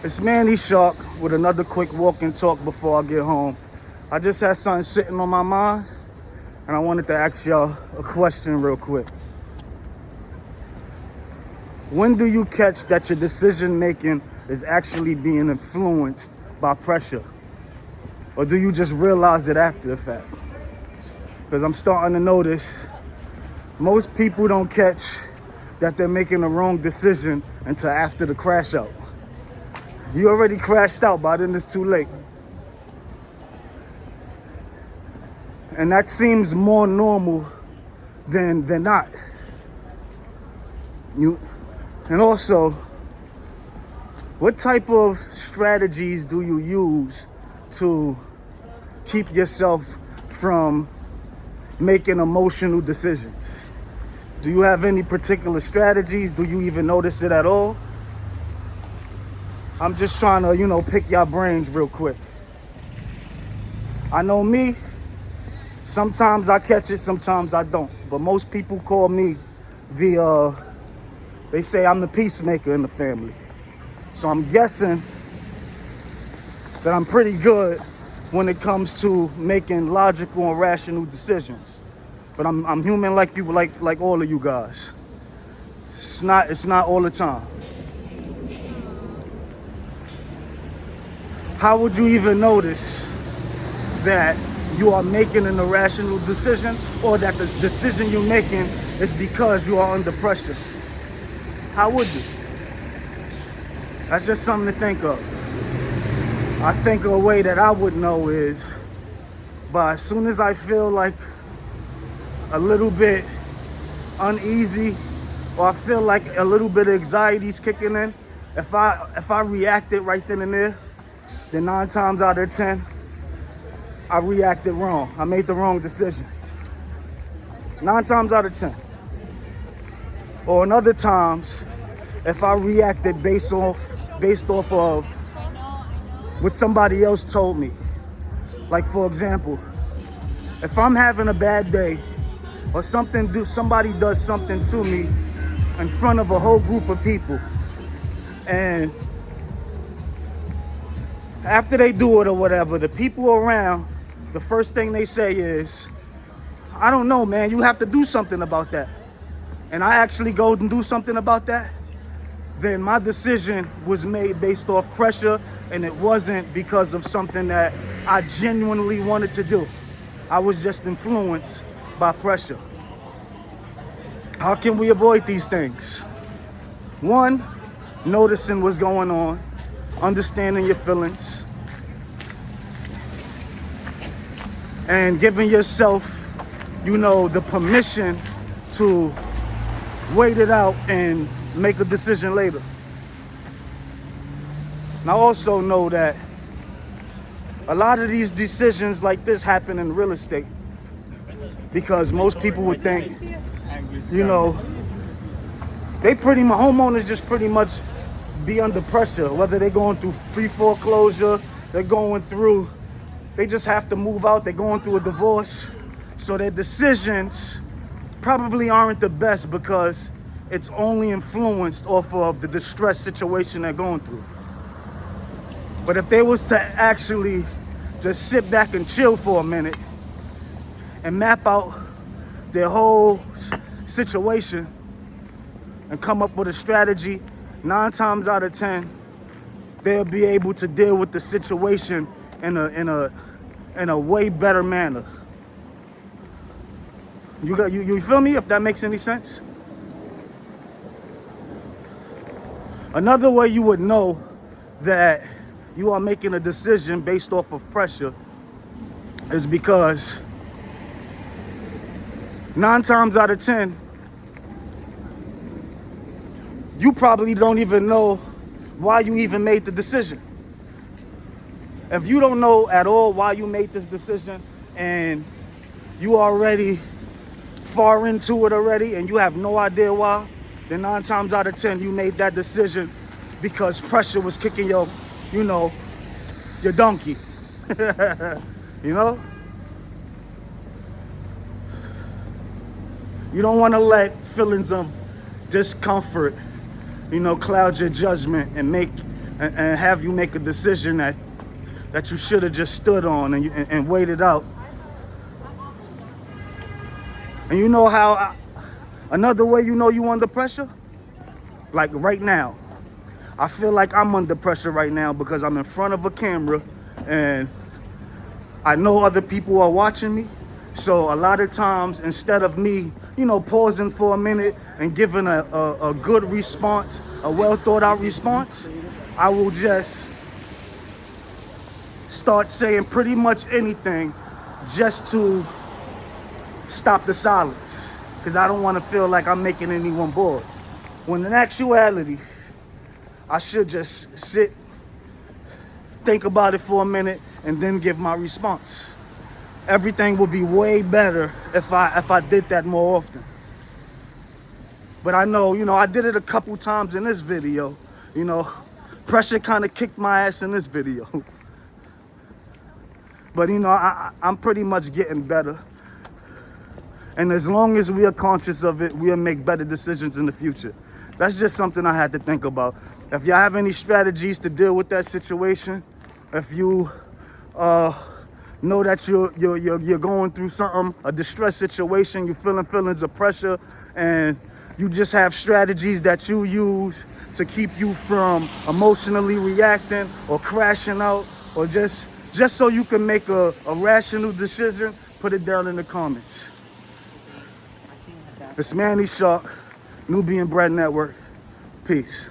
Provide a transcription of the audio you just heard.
It's Manny Shark with another quick walk and talk before I get home. I just had something sitting on my mind, and I wanted to ask y'all a question real quick. When do you catch that your decision making is actually being influenced by pressure? Or do you just realize it after the fact? Because I'm starting to notice most people don't catch that they're making the wrong decision until after the crash out. You already crashed out, by then it's too late. And that seems more normal than not. And also, what type of strategies do you use to keep yourself from making emotional decisions? Do you have any particular strategies? Do you even notice it at all? I'm just trying to, pick your brains real quick. I know me, sometimes I catch it, sometimes I don't. But most people call me they say I'm the peacemaker in the family. So I'm guessing that I'm pretty good when it comes to making logical and rational decisions. But I'm human like you, like all of you guys. It's not all the time. How would you even notice that you are making an irrational decision, or that the decision you're making is because you are under pressure? How would you? That's just something to think of. I think a way that I would know is by as soon as I feel like a little bit uneasy, or I feel like a little bit of anxiety's kicking in, if I reacted right then and there, then 9 times out of 10, I reacted wrong. I made the wrong decision. 9 times out of 10. Or in other times, if I reacted based off of what somebody else told me. Like, for example, if I'm having a bad day, or somebody does something to me in front of a whole group of people, and after they do it or whatever, the people around, the first thing they say is, I don't know, man, you have to do something about that. And I actually go and do something about that, then my decision was made based off pressure, and it wasn't because of something that I genuinely wanted to do. I was just influenced by pressure. How can we avoid these things? 1, noticing what's going on, understanding your feelings, and giving yourself, the permission to wait it out and make a decision later. And I also know that a lot of these decisions like this happen in real estate, because most people would think, homeowners just pretty much be under pressure, whether they're going through pre-foreclosure, they just have to move out, they're going through a divorce. So their decisions probably aren't the best because it's only influenced off of the distress situation they're going through. But if they was to actually just sit back and chill for a minute and map out their whole situation and come up with a strategy, 9 times out of 10, they'll be able to deal with the situation in a way better manner. You feel me? If that makes any sense. Another way you would know that you are making a decision based off of pressure is because 9 times out of 10, you probably don't even know why you even made the decision. If you don't know at all why you made this decision, and you already far into it already and you have no idea why, then 9 times out of 10 you made that decision because pressure was kicking your donkey. You don't want to let feelings of discomfort, cloud your judgment and make and have you make a decision that you should have just stood on and waited out. And you know how, another way you know you under pressure? Like right now. I feel like I'm under pressure right now because I'm in front of a camera and I know other people are watching me. So a lot of times, instead of me, pausing for a minute and giving a good response, a well thought out response, I will just start saying pretty much anything just to stop the silence. Because I don't want to feel like I'm making anyone bored. When in actuality, I should just sit, think about it for a minute, and then give my response. Everything would be way better if I did that more often. But I know, I did it a couple times in this video. Pressure kind of kicked my ass in this video. But I'm pretty much getting better. And as long as we are conscious of it, we'll make better decisions in the future. That's just something I had to think about. If y'all have any strategies to deal with that situation, if you know that you're going through something, a distress situation, you're feeling feelings of pressure, and you just have strategies that you use to keep you from emotionally reacting or crashing out, or just so you can make a rational decision, put it down in the comments. It's Manny Shark, Nubian Bread Network. Peace.